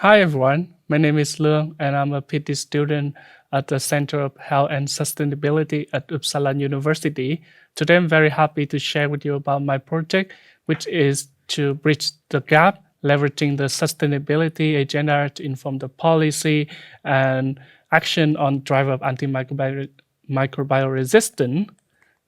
Hi everyone, my name is Luong and I'm a PhD student at the Center of Health and Sustainability at Uppsala University. Today I'm very happy to share with you about my project, which is to bridge the gap, leveraging the sustainability agenda to inform the policy and action on driver of antimicrobial resistance.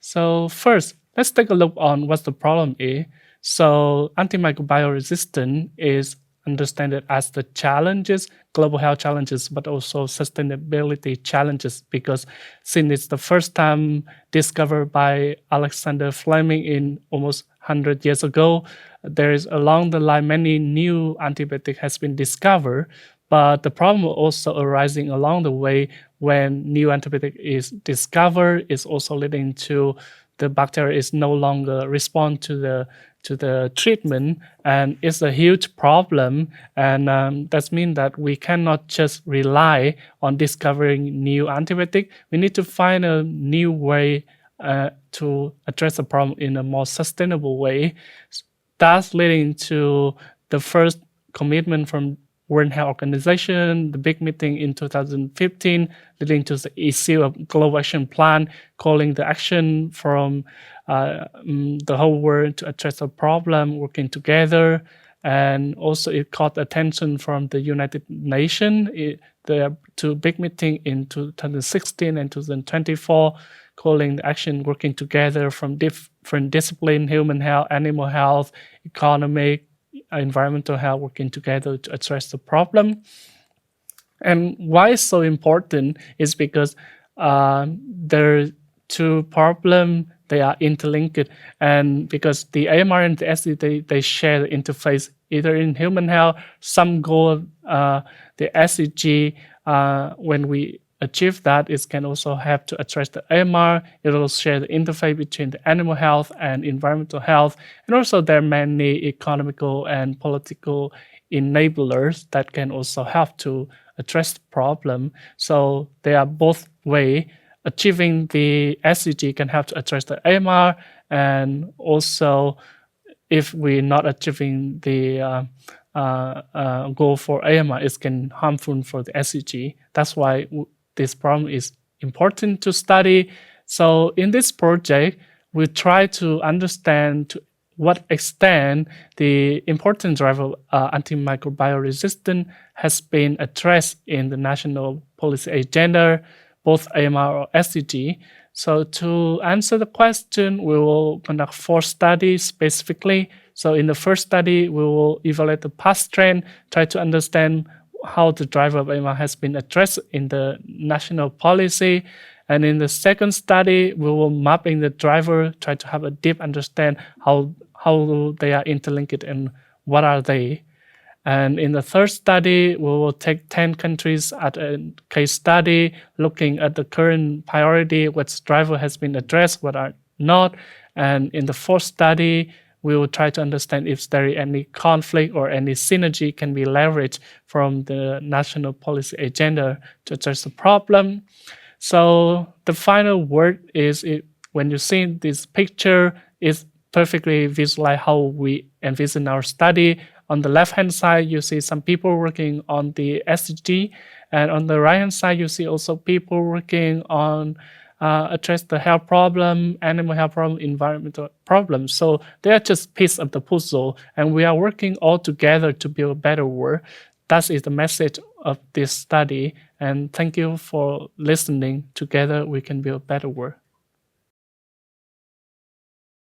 So first, let's take a look on what the problem is. So antimicrobial resistance is understood as the challenges, global health challenges, but also sustainability challenges, because since it's the first time discovered by Alexander Fleming in almost 100 years ago, there is along the line many new antibiotic has been discovered, but the problem also arising along the way when new antibiotic is discovered is also leading to the bacteria is no longer respond to the treatment, and it's a huge problem. And that means that we cannot just rely on discovering new antibiotic. We need to find a new way to address the problem in a more sustainable way. That's leading to the first commitment from World Health Organization, the big meeting in 2015, leading to the issue of Global Action Plan, calling the action from the whole world to address the problem, working together. And also it caught attention from the United Nations, the two big meeting in 2016 and 2024, calling the action working together from different disciplines, human health, animal health, economic, environmental health, working together to address the problem. And why it's so important is because there are two problems, they are interlinked, and because the AMR and the SCG, they share the interface either in human health. Some goal, the SCG, when we achieve that, it can also have to address the AMR. It will share the interface between the animal health and environmental health. And also there are many economical and political enablers that can also help to address the problem. So they are both way. Achieving the SCG can help to address the AMR, and also if we're not achieving the goal for AMR, it can harmful for the SCG. That's why this problem is important to study. So in this project, we try to understand to what extent the important driver of antimicrobial resistance has been addressed in the national policy agenda, both AMR or SCG. So to answer the question, we will conduct 4 studies specifically. So in the first study, we will evaluate the past trend, try to understand how the driver of AMR has been addressed in the national policy. And in the second study, we will map in the driver, try to have a deep understand how they are interlinked and what are they. And in the third study, we will take 10 countries at a case study, looking at the current priority, what driver has been addressed, what are not. And in the fourth study, we will try to understand if there is any conflict or any synergy can be leveraged from the national policy agenda to address the problem. So the final word is, when you see this picture, it's perfectly visualize how we envision our study. On the left-hand side, you see some people working on the SDG, and on the right-hand side, you see also people working on address the health problem, animal health problem, environmental problems. So they are just piece of the puzzle, and we are working all together to build a better world. That is the message of this study, and thank you for listening. Together, we can build a better world.